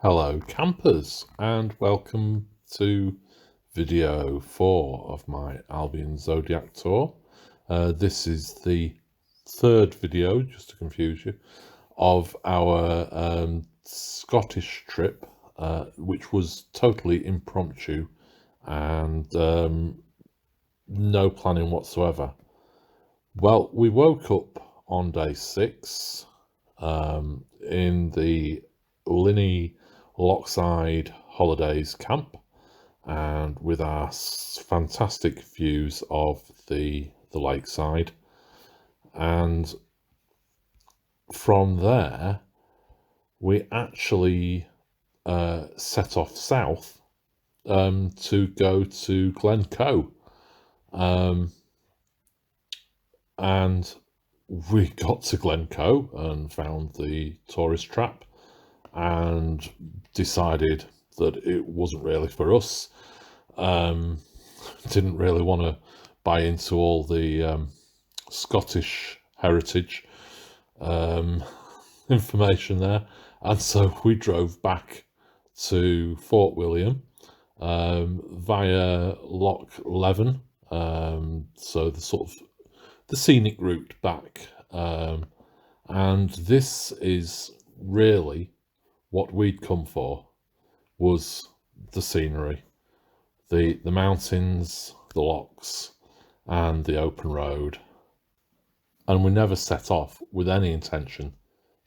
Hello campers and welcome to video 4 of my Albion Zodiac Tour. This is the third video, just to confuse you, of our Scottish trip, which was totally impromptu and no planning whatsoever. Well, we woke up on day 6 in the Linney Lochside Holidays camp, and with our fantastic views of the lakeside, and from there we actually set off south to go to Glencoe, and we got to Glencoe and found the tourist trap and decided that it wasn't really for us. Didn't really want to buy into all the Scottish heritage information there, and so we drove back to Fort William via Loch Leven, so the sort of the scenic route back, and this is really what we'd come for, was the scenery, the mountains, the lochs, and the open road. And we never set off with any intention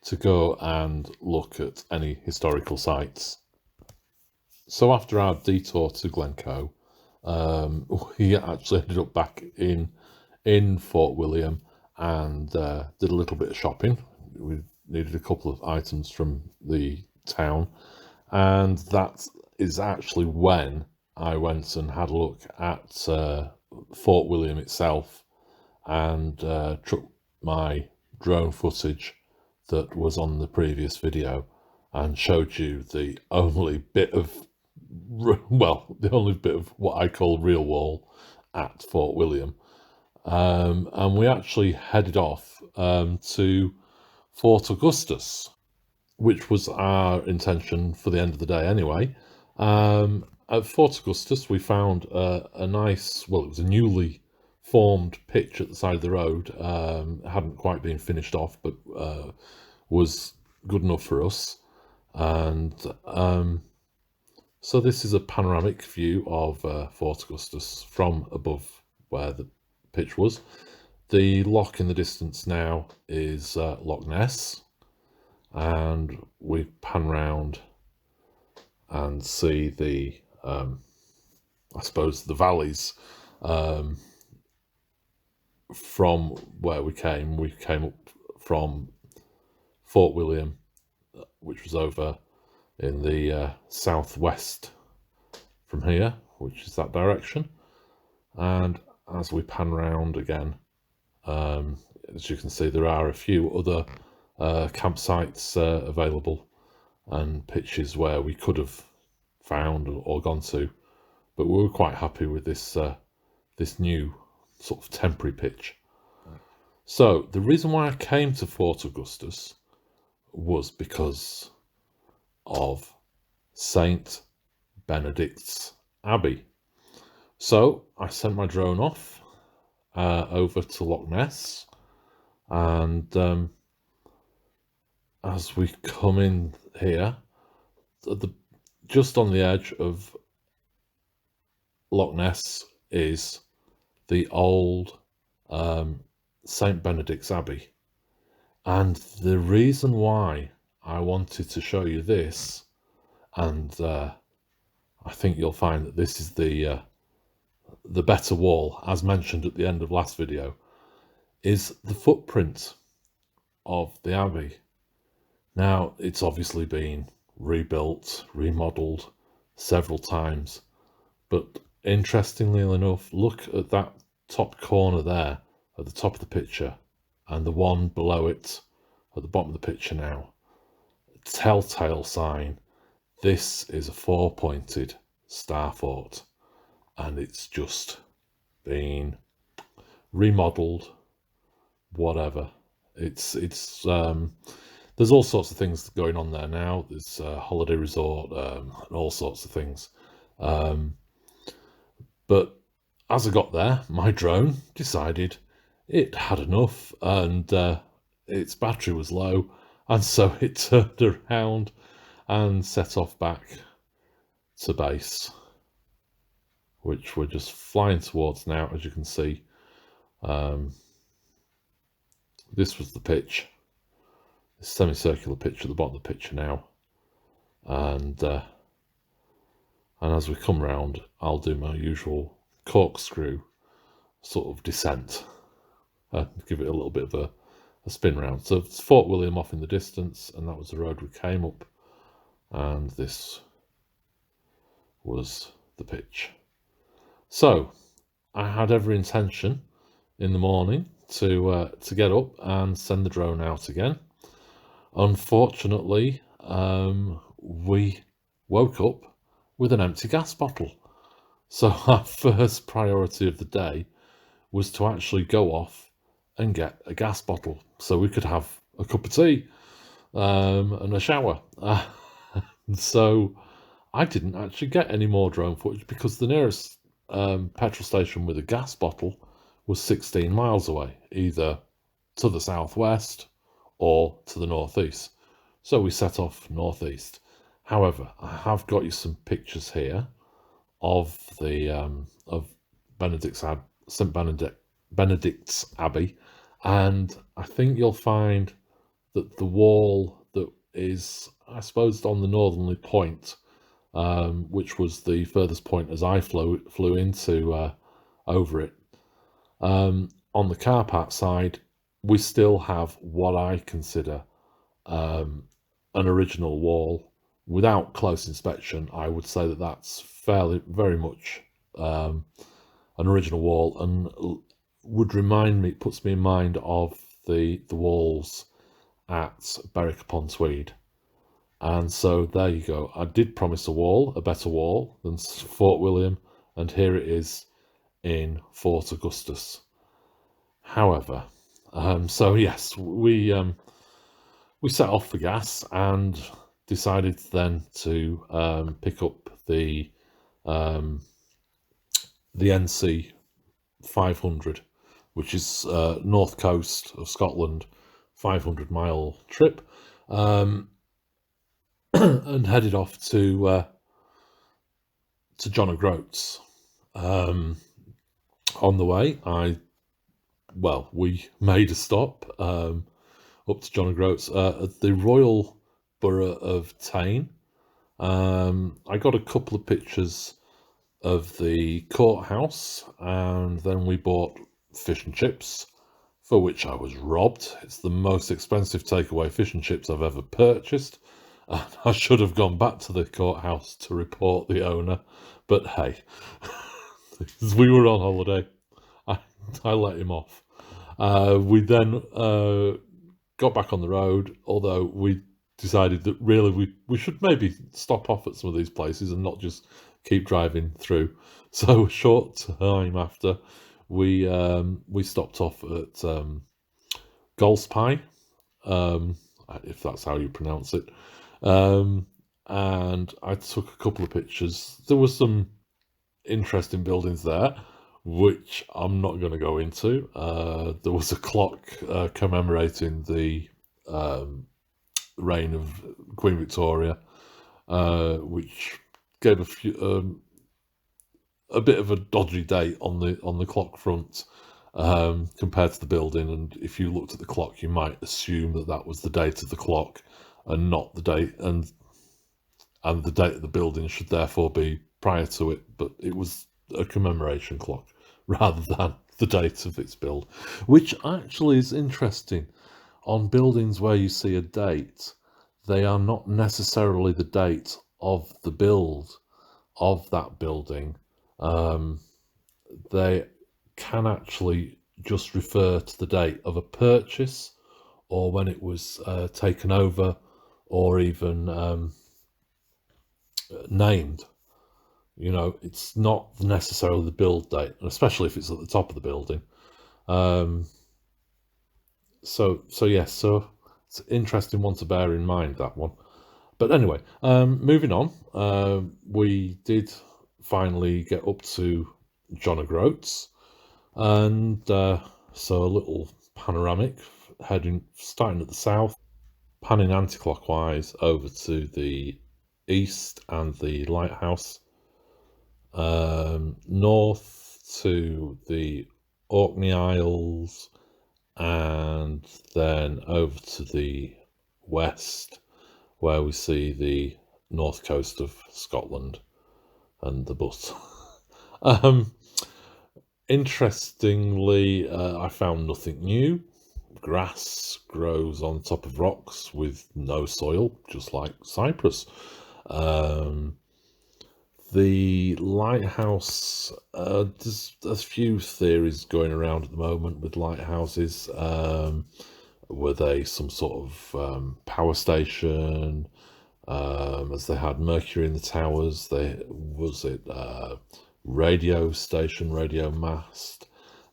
to go and look at any historical sites. So after our detour to Glencoe, we actually ended up back in Fort William and did a little bit of shopping. We needed a couple of items from the town, and that is actually when I went and had a look at Fort William itself and took my drone footage that was on the previous video and showed you the only bit of what I call real wall at Fort William, and we actually headed off to Fort Augustus, which was our intention for the end of the day anyway. At Fort Augustus, we found a nice, well, it was a newly formed pitch at the side of the road. It hadn't quite been finished off, but was good enough for us. And so this is a panoramic view of Fort Augustus from above where the pitch was. The loch in the distance now is Loch Ness, and we pan round and see the I suppose the valleys from where we came up from Fort William, which was over in the southwest from here, which is that direction. And as we pan round again, as you can see, there are a few other campsites available and pitches where we could have found or gone to, but we were quite happy with this this new sort of temporary pitch. So the reason why I came to Fort Augustus was because of Saint Benedict's Abbey. So I sent my drone off over to Loch Ness, and as we come in here, just on the edge of Loch Ness is the old St. Benedict's Abbey. And the reason why I wanted to show you this, and I think you'll find that this is the better wall, as mentioned at the end of last video, is the footprint of the Abbey. Now, it's obviously been rebuilt, remodeled several times, but interestingly enough, look at that top corner there at the top of the picture, and the one below it at the bottom of the picture now. Telltale sign. This is a 4-pointed star fort, and it's just been remodeled, whatever. It's There's all sorts of things going on there now. There's a holiday resort and all sorts of things. But as I got there, my drone decided it had enough, and its battery was low, and so it turned around and set off back to base, which we're just flying towards now, as you can see. This was the pitch, the semicircular pitch at the bottom of the picture now, and as we come round, I'll do my usual corkscrew sort of descent and give it a little bit of a spin round. So it's Fort William off in the distance, and that was the road we came up, and this was the pitch. So I had every intention in the morning to get up and send the drone out again. Unfortunately, we woke up with an empty gas bottle. So our first priority of the day was to actually go off and get a gas bottle so we could have a cup of tea and a shower. So I didn't actually get any more drone footage because the nearest petrol station with a gas bottle was 16 miles away, either to the southwest or to the northeast. So we set off northeast. However, I have got you some pictures here of the of St. Benedict's Abbey, and I think you'll find that the wall that is, I suppose, on the northerly point, which was the furthest point as I flew into over it. On the car park side, we still have what I consider an original wall. Without close inspection, I would say that that's very much an original wall, and puts me in mind of the walls at Berwick upon Tweed. And so there you go. I did promise a better wall than Fort William, and here it is in Fort Augustus. However, so yes, we set off for gas and decided then to pick up the NC 500, which is north coast of Scotland, 500-mile trip, and headed off to John Groats. On the way, we made a stop up to John Groats at the Royal Borough of Tain. I got a couple of pictures of the courthouse, and then we bought fish and chips, for which I was robbed. It's the most expensive takeaway fish and chips I've ever purchased. I should have gone back to the courthouse to report the owner, but hey, we were on holiday. I let him off. We then got back on the road, although we decided that really we should maybe stop off at some of these places and not just keep driving through. So a short time after, we stopped off at Golspie, if that's how you pronounce it, and I took a couple of pictures. There were some interesting buildings there, which I'm not going to go into. There was a clock commemorating the reign of Queen Victoria, which gave a bit of a dodgy date on the clock front compared to the building. And if you looked at the clock, you might assume that was the date of the clock and not the date, and the date of the building should therefore be prior to it. But it was a commemoration clock rather than the date of its build, which actually is interesting. On buildings where you see a date, they are not necessarily the date of the build of that building. They can actually just refer to the date of a purchase, or when it was taken over, or even named. You know, it's not necessarily the build date, especially if it's at the top of the building. So It's an interesting one to bear in mind, that one. But anyway, moving on, we did finally get up to John of Groats, and so a little panoramic starting at the south, panning anti-clockwise over to the east and the lighthouse, north to the Orkney Isles, and then over to the west, where we see the north coast of Scotland and the butt. Interestingly, I found nothing new. Grass grows on top of rocks with no soil, just like Cyprus. The lighthouse, there's a few theories going around at the moment with lighthouses. Were they some sort of power station? As they had mercury in the towers, was it radio station, radio mast?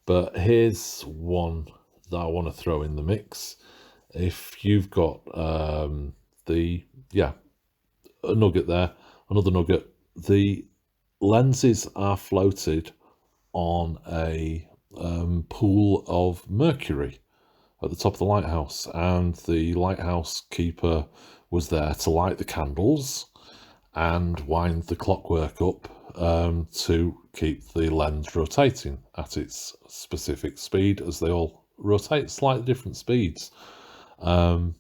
But here's one that I want to throw in the mix. If you've got a nugget there, another nugget. The lenses are floated on a pool of mercury at the top of the lighthouse, and the lighthouse keeper was there to light the candles and wind the clockwork up to keep the lens rotating at its specific speed, as they all rotate slightly different speeds and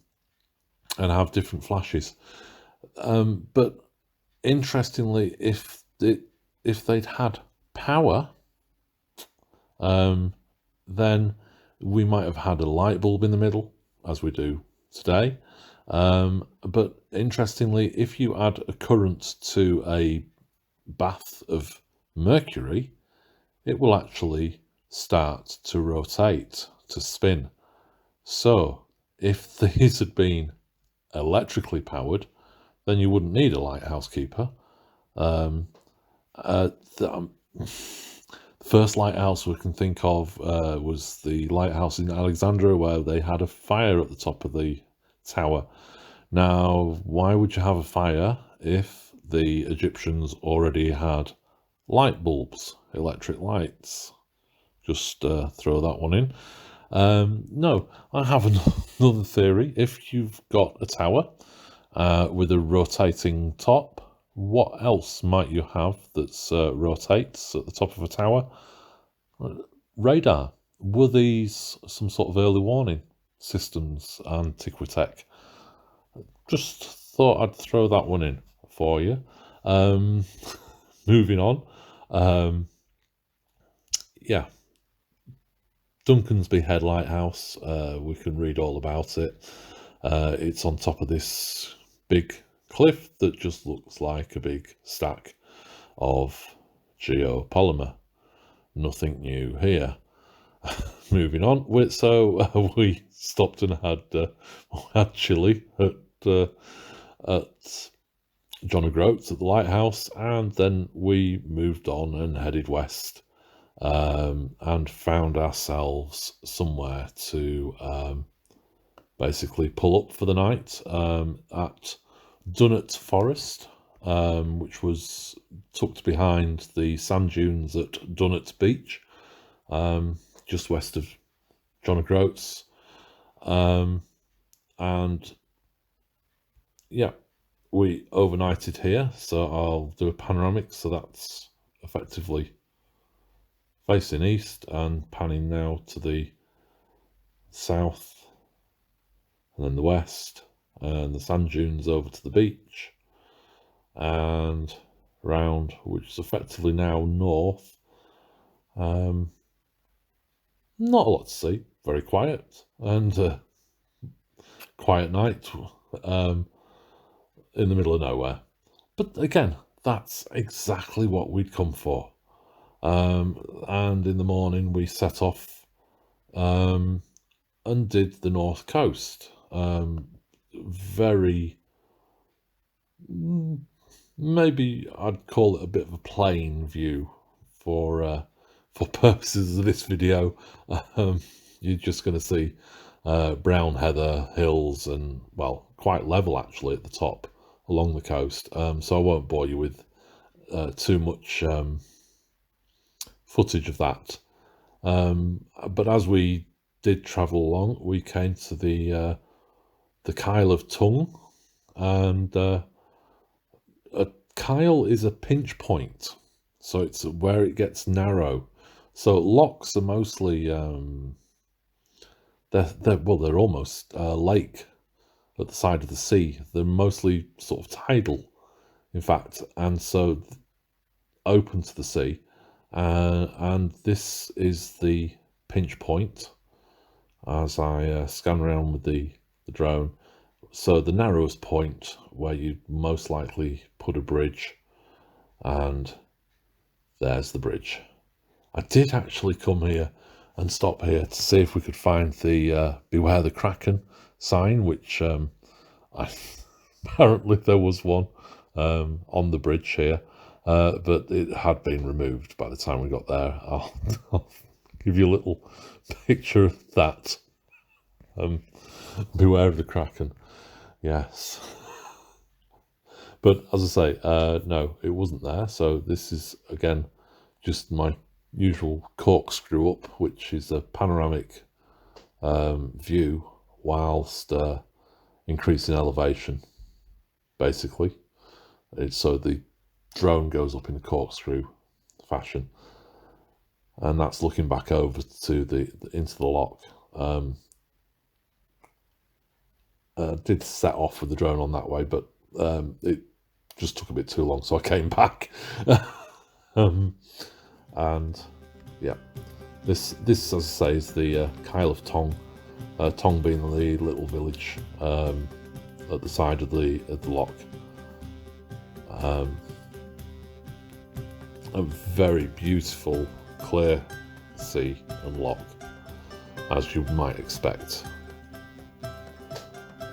have different flashes. But interestingly, if they'd had power, then we might have had a light bulb in the middle, as we do today. But interestingly, if you add a current to a bath of mercury, it will actually start to rotate, to spin. So if these had been electrically powered, then you wouldn't need a lighthouse keeper. The first lighthouse we can think of was the lighthouse in Alexandria, where they had a fire at the top of the tower. Now, why would you have a fire if the Egyptians already had light bulbs, electric lights? Just throw that one in. No, I have another theory. If you've got a tower with a rotating top, what else might you have that rotates at the top of a tower? Radar. Were these some sort of early warning systems, antiquitech? Just thought I'd throw that one in for you. Moving on. Duncansby Head Lighthouse. We can read all about it. It's on top of this big cliff that just looks like a big stack of geopolymer. Nothing new here. Moving on, so we stopped and had chili at John of Groats at the lighthouse, and then we moved on and headed west, and found ourselves somewhere to basically pull up for the night at Dunnottar Forest, which was tucked behind the sand dunes at Dunnottar Beach, just west of John of Groats. And yeah, we overnighted here, so I'll do a panoramic. So that's effectively facing east and panning now to the south, and then the west, and the sand dunes over to the beach, and round, which is effectively now north. Not a lot to see, very quiet, and quiet night in the middle of nowhere. But again, that's exactly what we'd come for. And in the morning we set off and did the north coast. Very, maybe I'd call it a bit of a plain view for purposes of this video. You're just going to see brown heather hills, and, well, quite level actually at the top along the coast. So I won't bore you with too much footage of that. But as we did travel along, we came to the Kyle of Tongue, and a Kyle is a pinch point, so it's where it gets narrow. So locks are mostly they're almost lake at the side of the sea. They're mostly sort of tidal, in fact, and so open to the sea. And this is the pinch point as I scan around with the drone. So the narrowest point where you'd most likely put a bridge, and there's the bridge. I did actually come here and stop here to see if we could find the Beware the Kraken sign, which apparently there was one on the bridge here, but it had been removed by the time we got there. I'll give you a little picture of that. Beware of the Kraken. Yes. But as I say, no, it wasn't there. So this is, again, just my usual corkscrew up, which is a panoramic view whilst increasing elevation, basically. So the drone goes up in a corkscrew fashion, and that's looking back over to into the loch. Did set off with the drone on that way, but it just took a bit too long, so I came back. And yeah, this as I say is the Kyle of Tongue. Tongue being the little village at the side of the loch. A very beautiful, clear sea and loch, as you might expect.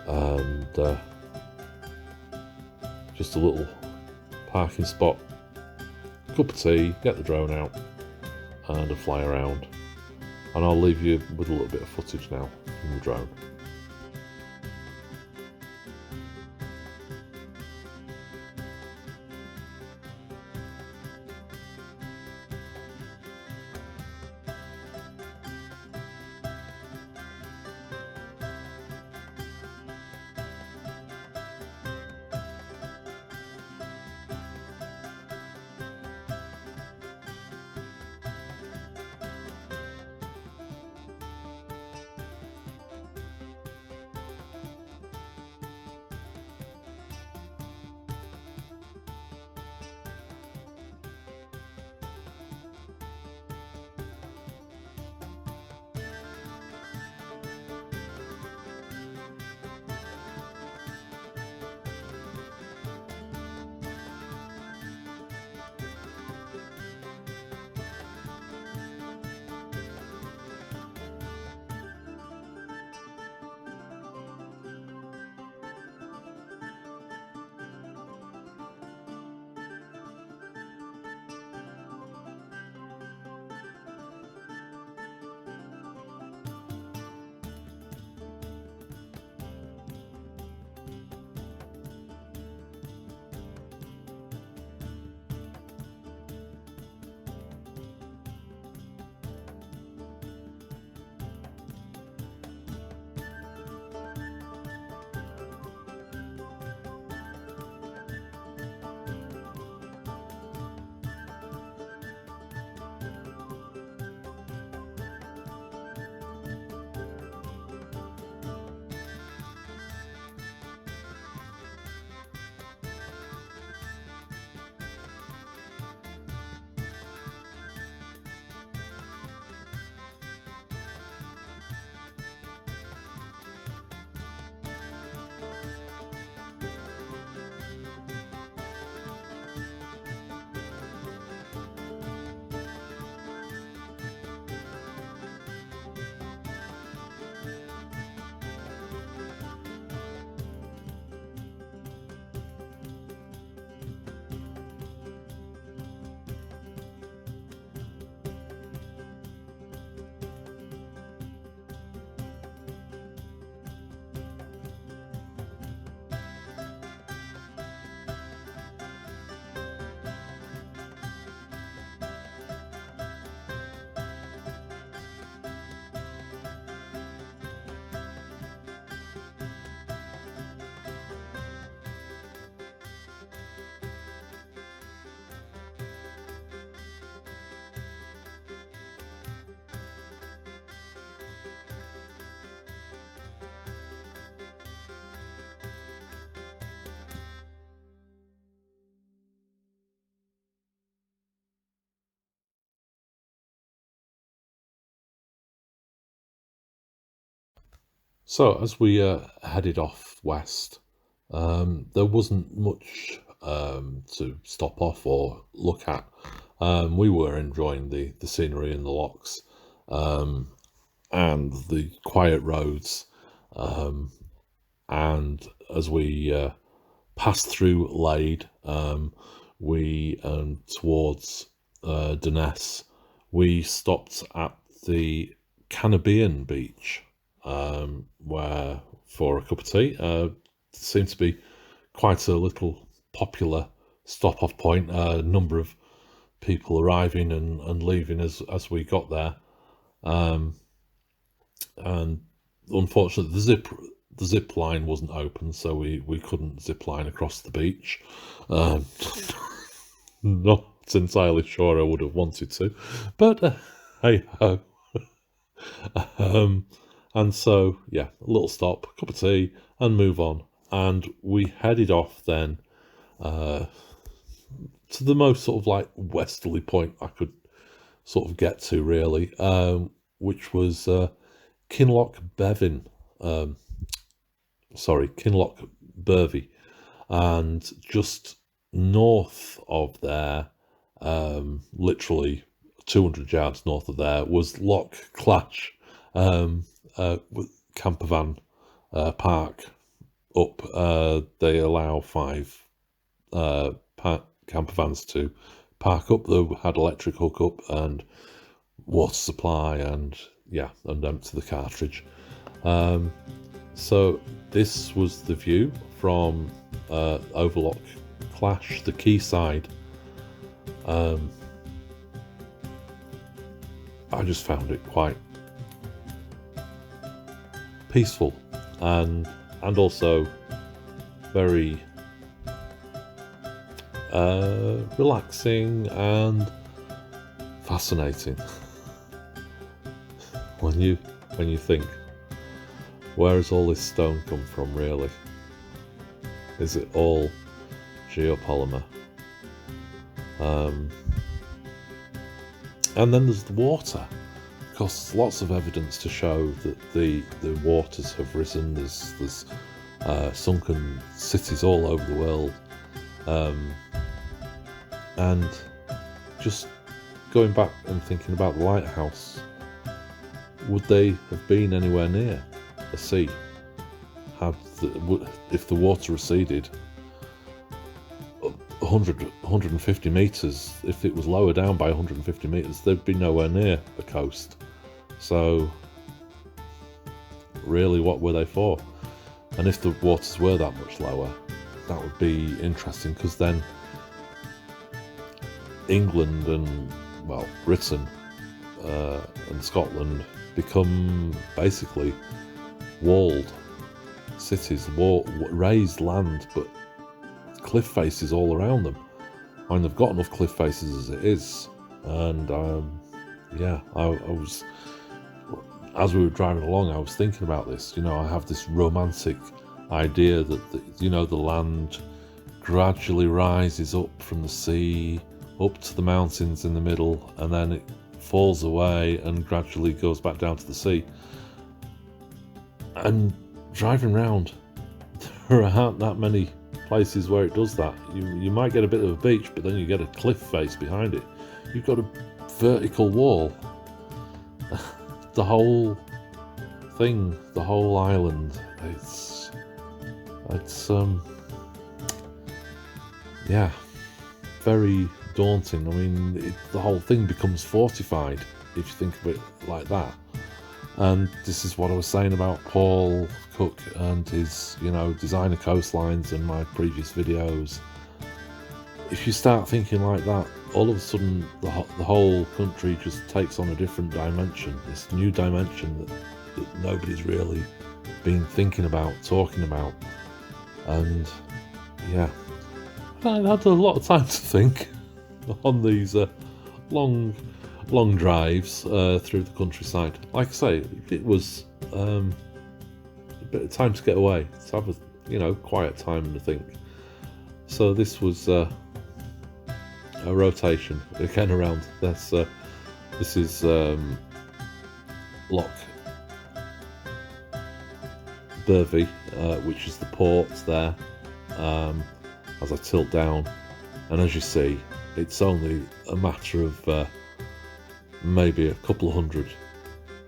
And just a little parking spot, cup of tea, get the drone out, and a fly around. And I'll leave you with a little bit of footage now from the drone. So as we headed off west, there wasn't much to stop off or look at. We were enjoying the scenery and the locks, and the quiet roads. And as we passed through Lade, we towards Dunnottar, we stopped at the Caribbean beach, where for a cup of tea. Seemed to be quite a little popular stop-off point. A number of people arriving and leaving as we got there, and unfortunately the zip line wasn't open, so we couldn't zip line across the beach. Not entirely sure I would have wanted to, but hey ho. And so yeah, a little stop, cup of tea, and move on. And we headed off then to the most sort of like westerly point I could sort of get to, really, which was Kinloch Leven, Kinloch Bervie, and just north of there, literally 200 yards north of there, was Loch Clash, with campervan park up. They allow 5 campervans to park up. They had electric hookup and water supply, and yeah, and empty the cartridge. So this was the view from over Loch Clash, the quayside. I just found it quite peaceful and also very relaxing and fascinating. when you think, where has all this stone come from, really? Is it all geopolymer? And then there's the water, because there's lots of evidence to show that the waters have risen. There's sunken cities all over the world, and just going back and thinking about the lighthouse, would they have been anywhere near a sea if the water receded 150 metres? If it was lower down by 150 metres, they'd be nowhere near the coast. So really, what were they for? And if the waters were that much lower, that would be interesting, because then England and, well, Britain and Scotland become basically walled cities, raised land, but cliff faces all around them. I mean, they've got enough cliff faces as it is. And yeah, I was, as we were driving along, I was thinking about this. I have this romantic idea that the land gradually rises up from the sea up to the mountains in the middle, and then it falls away and gradually goes back down to the sea. And driving around, there aren't that many places where it does that. You might get a bit of a beach, but then you get a cliff face behind it. You've got a vertical wall. The whole thing, the whole island, it's yeah, very daunting. I mean, the whole thing becomes fortified if you think of it like that. And this is what I was saying about Paul Cook and his, designer coastlines in my previous videos. If you start thinking like that, all of a sudden the whole country just takes on a different dimension, this new dimension that nobody's really been thinking about, talking about. And yeah, I had a lot of time to think on these long drives through the countryside. Like I say, it was a bit of time to get away, to have a quiet time and to think. So this was a rotation again around. This is Loch Bervie, which is the port there, as I tilt down, and as you see, it's only a matter of maybe a couple of hundred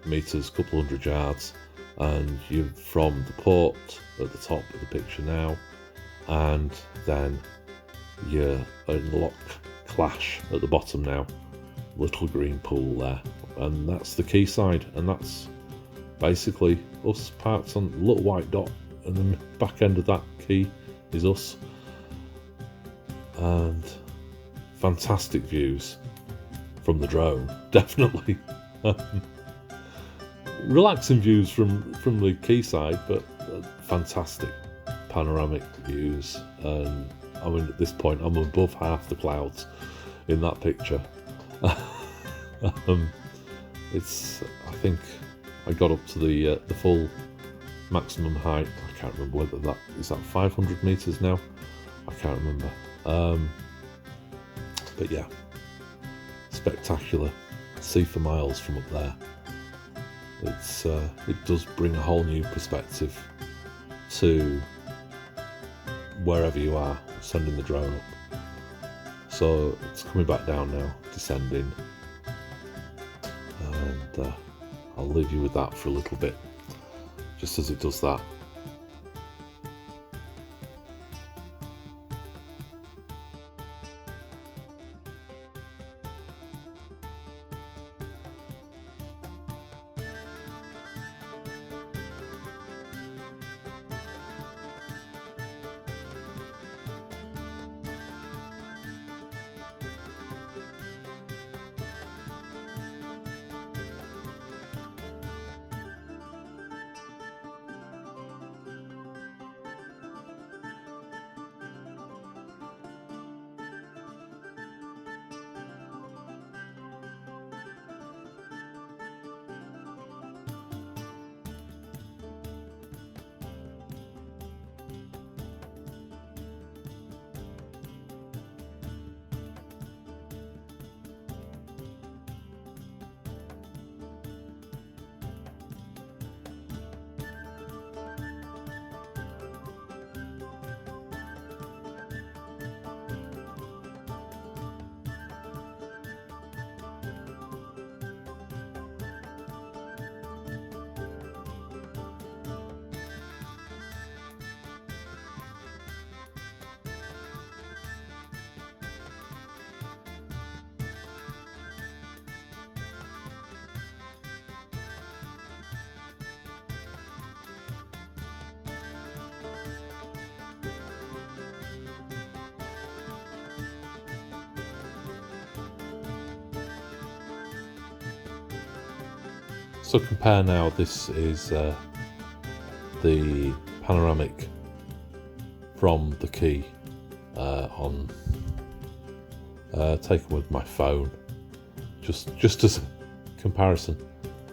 meters, couple of hundred yards, and you're from the port at the top of the picture now, and then you're in Loch Clash at the bottom now, little green pool there, and that's the quayside, and that's basically us parked on a little white dot, and the back end of that quay is us, and fantastic views from the drone, definitely. Relaxing views from the quayside, but fantastic panoramic views. And I mean, at this point, I'm above half the clouds in that picture. It's, I think I got up to the full maximum height. I can't remember whether that is that 500 meters now. I can't remember. But yeah, spectacular. See for miles from up there. It's it does bring a whole new perspective to wherever you are sending the drone up. So it's coming back down now, descending, and I'll leave you with that for a little bit, just as it does that. So compare now, this is the panoramic from the quay on taken with my phone, just as a comparison.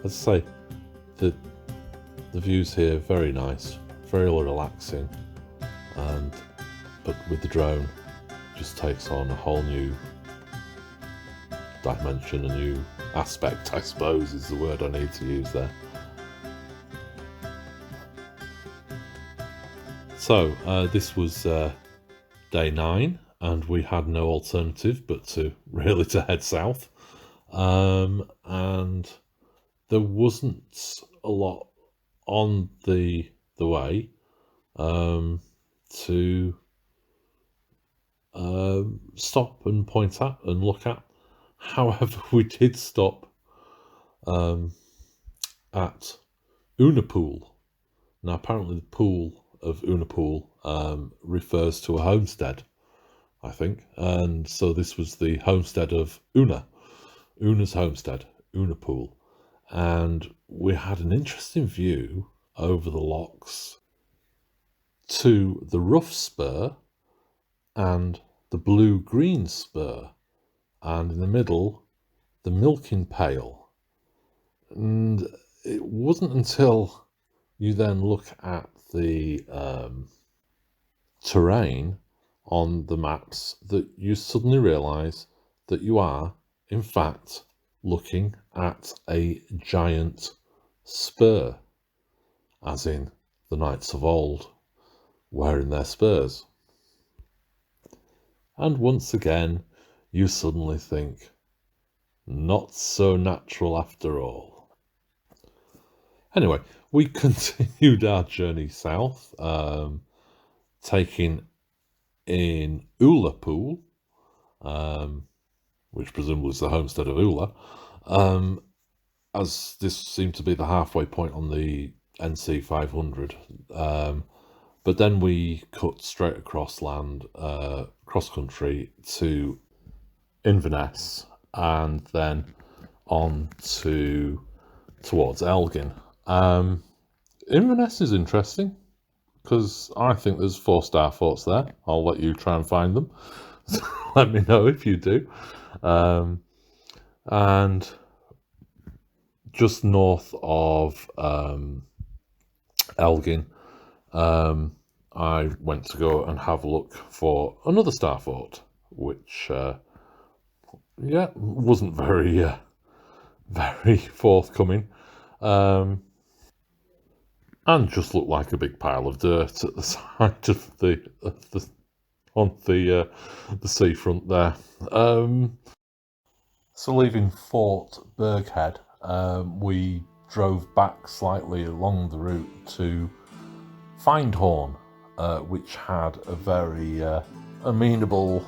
As I say, the views here very nice, very relaxing, and but with the drone just takes on a whole new dimension, a new aspect, I suppose is the word I need to use there. So this was day 9, and we had no alternative but to head south, and there wasn't a lot on the way to stop and point at and look at. However, we did stop at UnaPool. Now, apparently the pool of UnaPool refers to a homestead, I think. And so this was the homestead of Una's homestead, UnaPool. And we had an interesting view over the lochs to the rough spur and the blue-green spur, and in the middle, the milking pail. And it wasn't until you then look at the terrain on the maps that you suddenly realise that you are, in fact, looking at a giant spur, as in the knights of old, wearing their spurs. And once again, you suddenly think, not so natural after all. Anyway, we continued our journey south, taking in UnaPool, which presumably is the homestead of Ula, as this seemed to be the halfway point on the NC 500. But then we cut straight across land, cross country to Inverness, and then on towards Elgin. Inverness is interesting because I think there's 4-star forts there. I'll let you try and find them. Let me know if you do. And just north of Elgin, I went to go and have a look for another star fort, which wasn't very forthcoming, and just looked like a big pile of dirt at the side of the on the seafront there. So leaving Fort Berghead, we drove back slightly along the route to Findhorn, which had a very amenable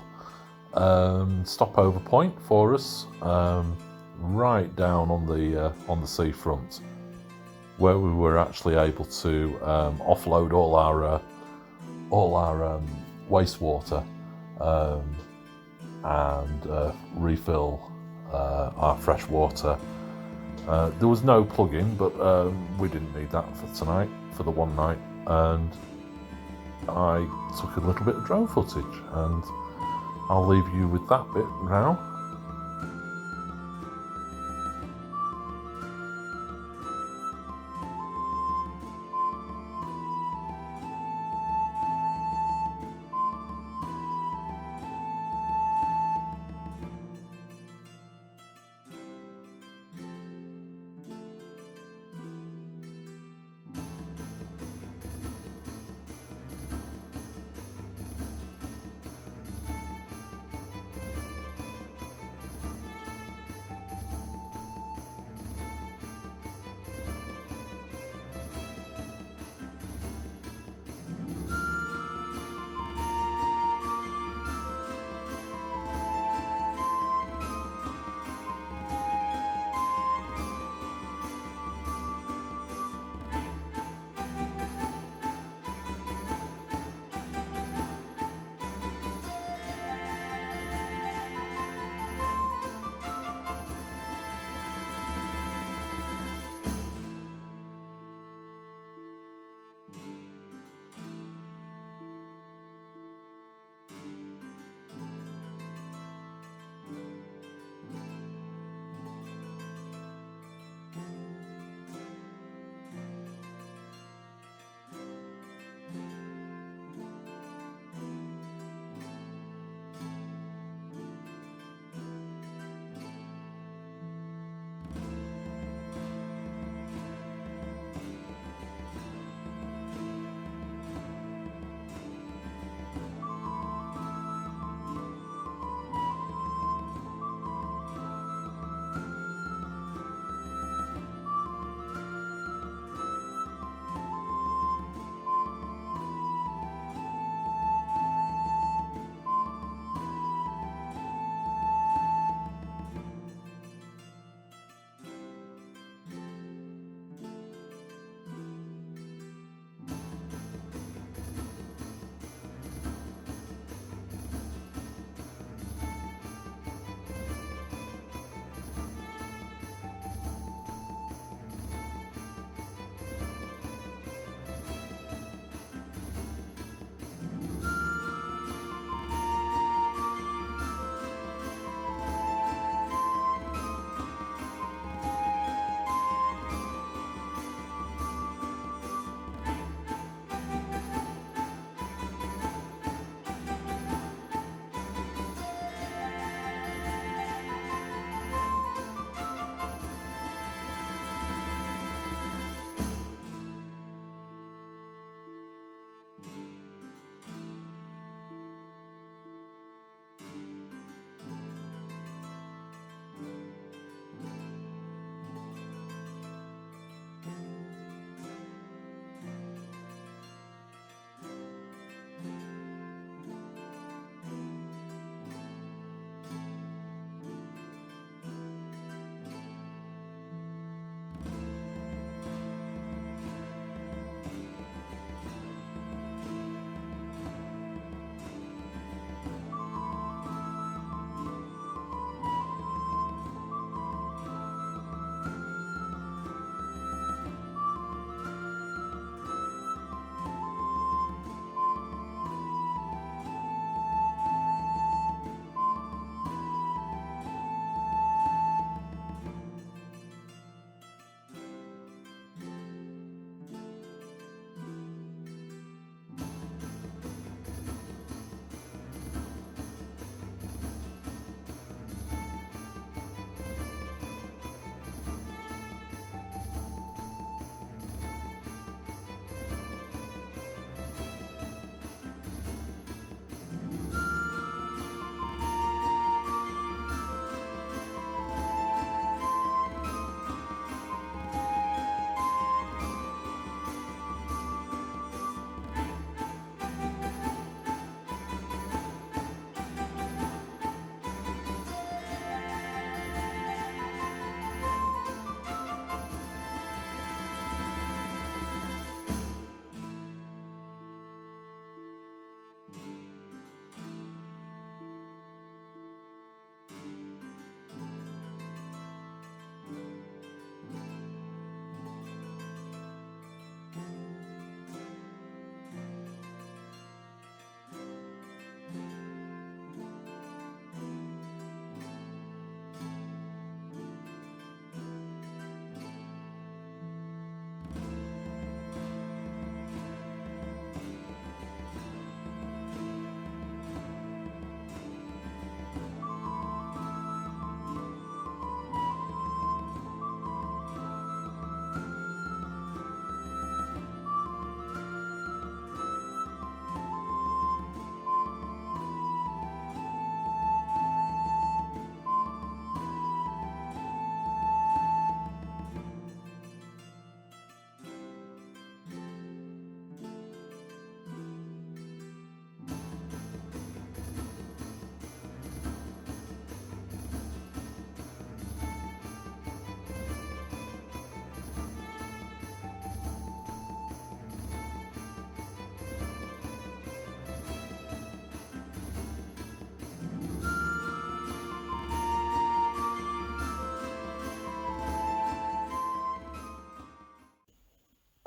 stopover point for us, right down on the seafront, where we were actually able to offload all our wastewater and refill our fresh water. There was no plug-in, but we didn't need that for the one night, and I took a little bit of drone footage, and I'll leave you with that bit now.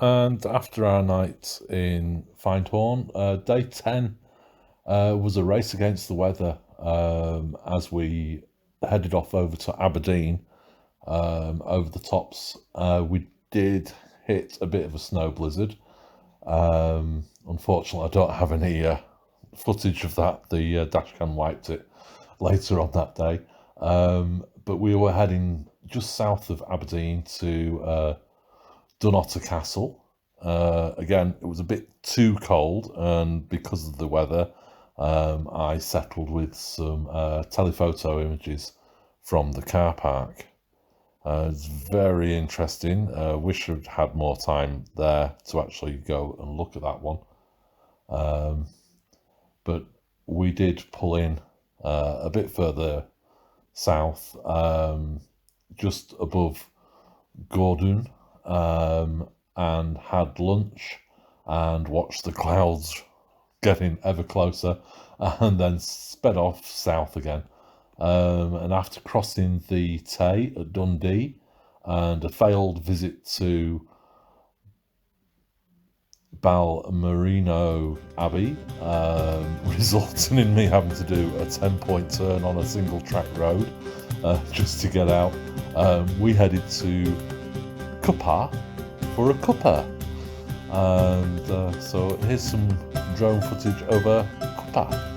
And after our night in Findhorn, day 10 was a race against the weather as we headed off over to Aberdeen over the tops. We did hit a bit of a snow blizzard. Unfortunately, I don't have any footage of that. The dashcam wiped it later on that day. But we were heading just south of Aberdeen to Dunnottar Castle. Again, it was a bit too cold, and because of the weather, I settled with some telephoto images from the car park. It's very interesting. Wish I'd had more time there to actually go and look at that one. But we did pull in a bit further south, just above Gordon, and had lunch and watched the clouds getting ever closer, and then sped off south again. And after crossing the Tay at Dundee and a failed visit to Balmerino Abbey, resulting in me having to do a 10-point turn on a single track road just to get out, we headed to Cupar for a cuppa. And so here's some drone footage over Cupar.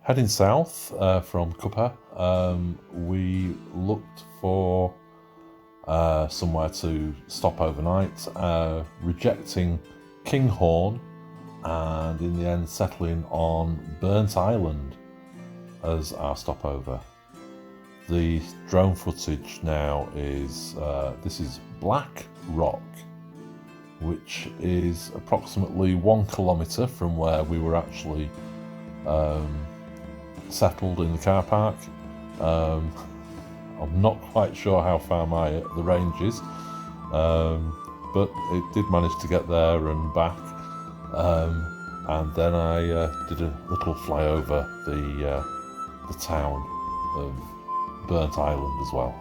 Heading south from Cupar, we looked for somewhere to stop overnight, rejecting Kinghorn, and in the end settling on Burnt Island as our stopover. the drone footage now is, this is Blackrock, which is approximately 1 kilometre from where we were actually settled in the car park. I'm not quite sure how far the range is, but it did manage to get there and back. And then I did a little flyover the town of Burnt Island as well.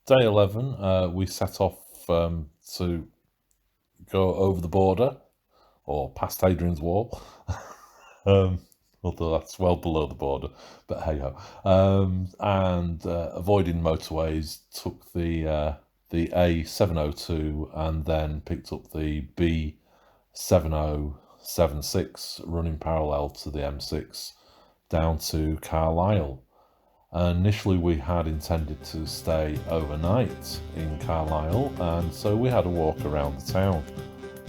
Day 11, we set off to go over the border, or past Hadrian's Wall, although that's well below the border, but hey ho. And avoiding motorways, took the A702 and then picked up the B7076 running parallel to the M6 down to Carlisle. Initially we had intended to stay overnight in Carlisle, and so we had a walk around the town,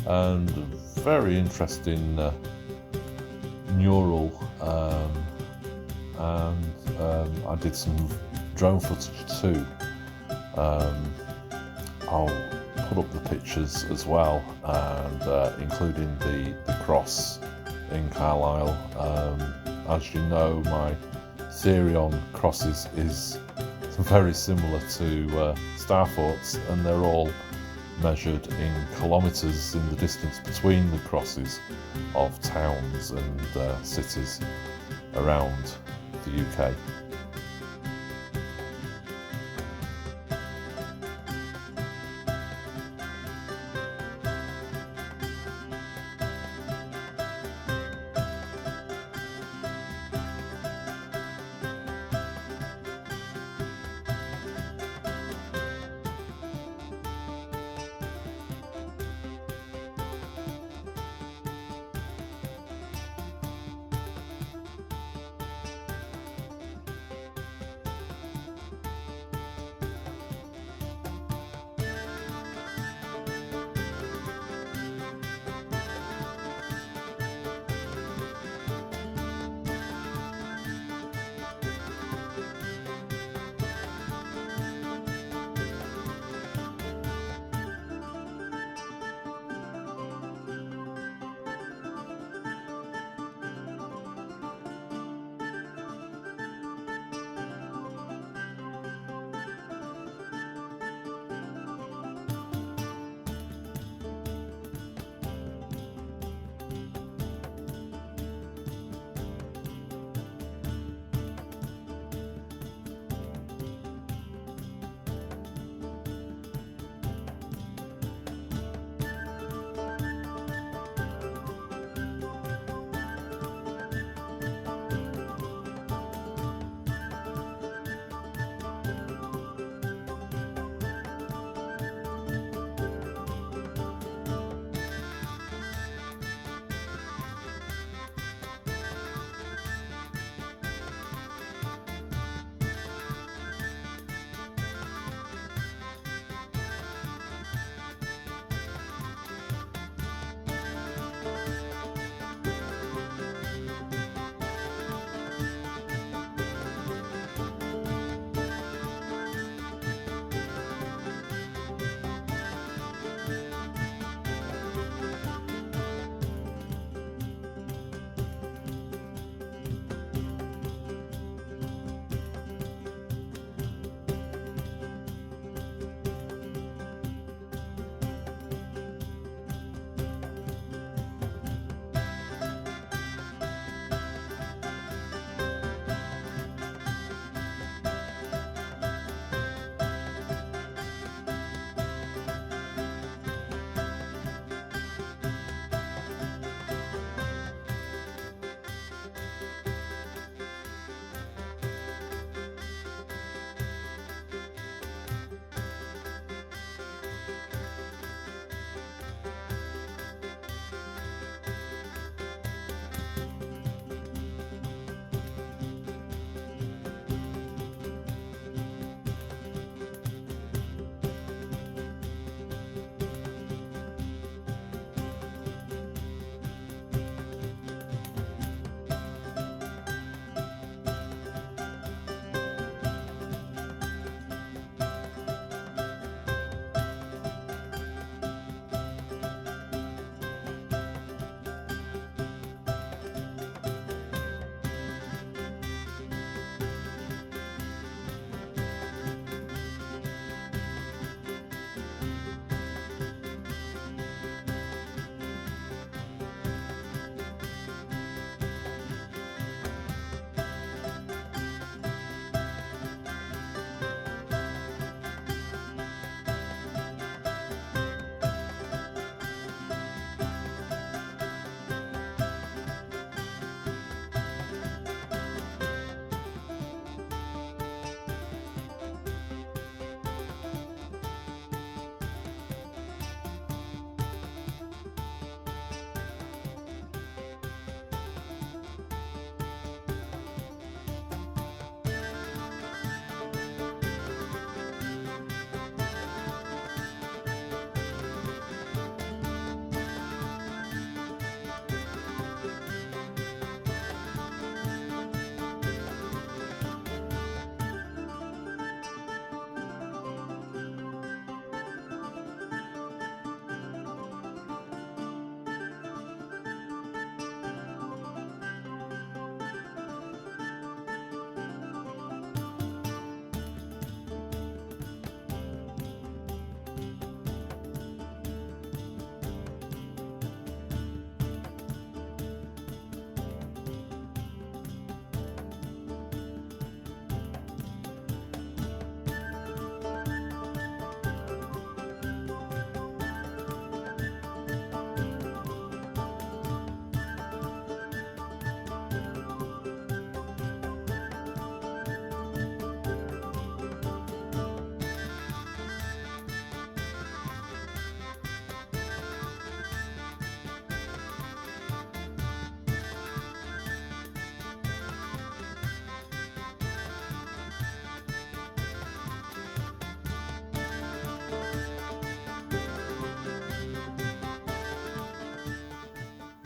and a very interesting mural, and I did some drone footage too. I'll put up the pictures as well, and including the cross in Carlisle. As you know, my theory on crosses is very similar to star forts, and they're all measured in kilometres in the distance between the crosses of towns and cities around the UK.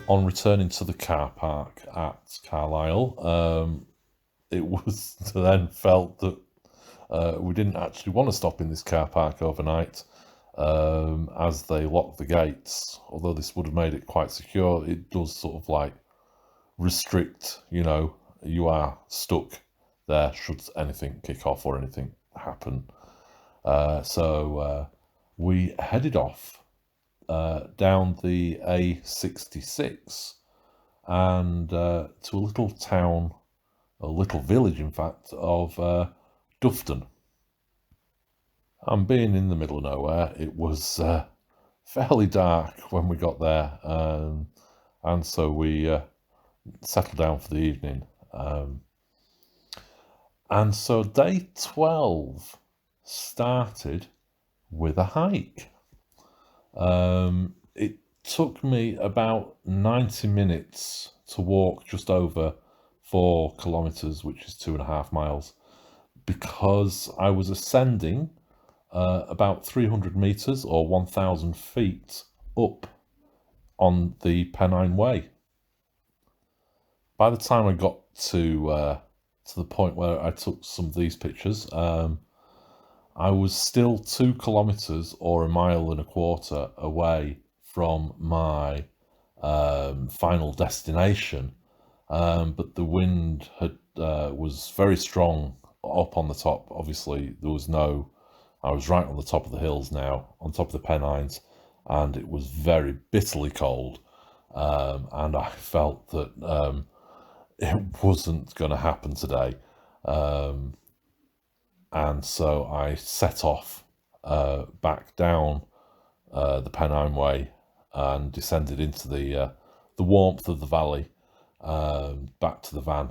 On returning to the car park at Carlisle, it was then felt that we didn't actually want to stop in this car park overnight, as they locked the gates. Although this would have made it quite secure, it does sort of like restrict, you are stuck there should anything kick off or anything happen. So we headed off down the A66 and to a little town, a little village in fact, of Dufton. And being in the middle of nowhere, it was fairly dark when we got there, and so we settled down for the evening. And so day 12 started with a hike. It took me about 90 minutes to walk just over 4 kilometers, which is 2.5 miles, because I was ascending about 300 meters or 1,000 feet up on the Pennine Way. By the time I got to the point where I took some of these pictures, I was still 2 kilometers or 1.25 miles away from my final destination, but the wind was very strong up on the top. Obviously, I was right on the top of the hills now, on top of the Pennines, and it was very bitterly cold, and I felt that it wasn't going to happen today. And so I set off back down the Pennine Way and descended into the warmth of the valley, back to the van.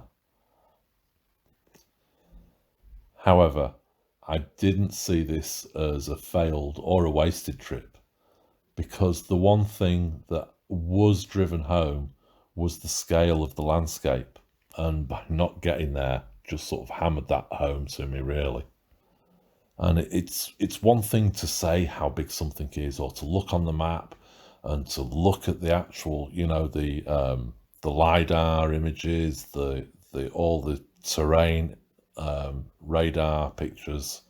However, I didn't see this as a failed or a wasted trip, because the one thing that was driven home was the scale of the landscape, and by not getting there just sort of hammered that home to me, really. And it's one thing to say how big something is, or to look on the map and to look at the actual, the LiDAR images, the all the terrain radar pictures.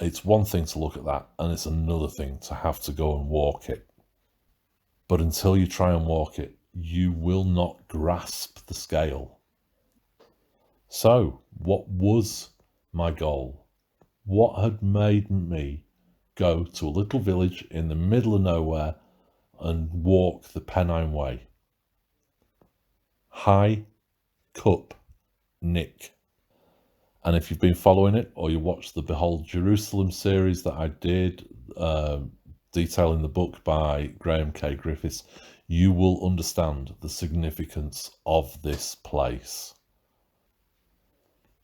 It's one thing to look at that, and it's another thing to have to go and walk it. But until you try and walk it, you will not grasp the scale. So, what was my goal? What had made me go to a little village in the middle of nowhere and walk the Pennine Way? High Cup Nick. And if you've been following it, or you watched the Behold Jerusalem series that I did, detailing the book by Graham K. Griffiths, you will understand the significance of this place.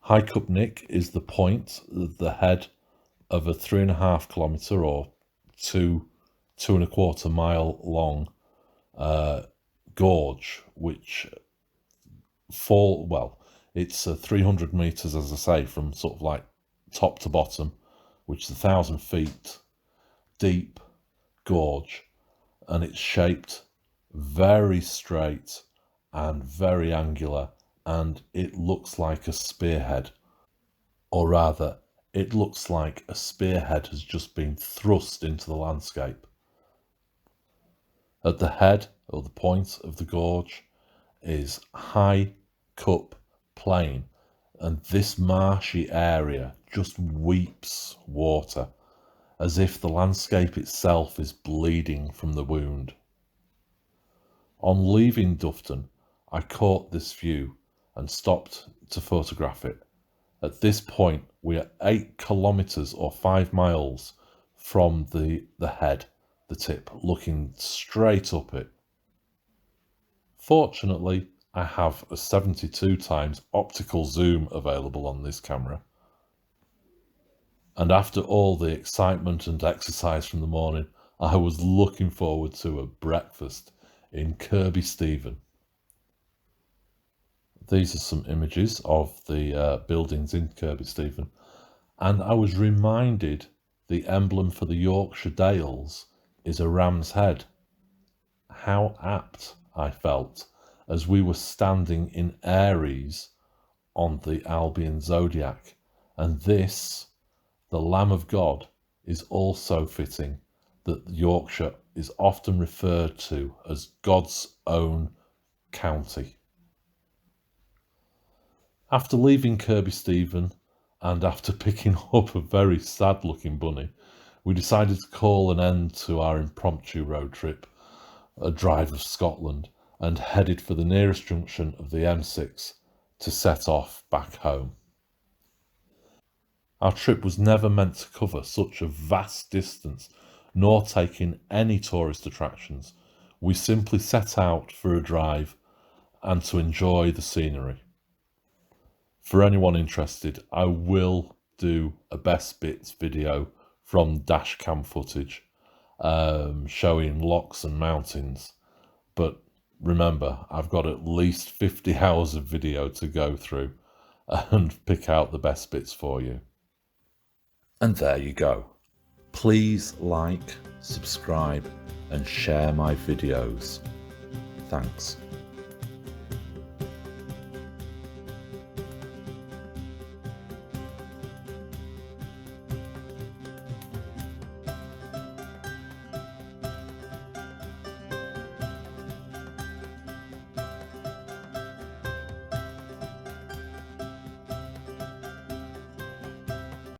High Cup Nick is the point, the head of a 3.5 kilometre or 2.25 mile long gorge, which it's 300 meters, as I say, from sort of like top to bottom, which is 1,000 feet deep gorge, and it's shaped very straight and very angular, and it looks like a spearhead, or rather, it looks like a spearhead has just been thrust into the landscape. At the head, or the point of the gorge, is High Cup Plain, and this marshy area just weeps water, as if the landscape itself is bleeding from the wound. On leaving Dufton, I caught this view and stopped to photograph it. At this point, we are 8 kilometres or 5 miles from the head, the tip, looking straight up it. Fortunately, I have a 72 times optical zoom available on this camera. And after all the excitement and exercise from the morning, I was looking forward to a breakfast in Kirby Stephen. These are some images of the buildings in Kirby Stephen, and I was reminded the emblem for the Yorkshire Dales is a ram's head. How apt I felt, as we were standing in Aries on the Albion Zodiac, and this, the Lamb of God, is also fitting that Yorkshire is often referred to as God's own county. After leaving Kirby Stephen, and after picking up a very sad looking bunny, we decided to call an end to our impromptu road trip, a drive of Scotland, and headed for the nearest junction of the M6 to set off back home. Our trip was never meant to cover such a vast distance, nor take in any tourist attractions. We simply set out for a drive and to enjoy the scenery. For anyone interested, I will do a best bits video from dash cam footage showing lochs and mountains, but remember, I've got at least 50 hours of video to go through and pick out the best bits for you. And there you go. Please like, subscribe and share my videos. Thanks.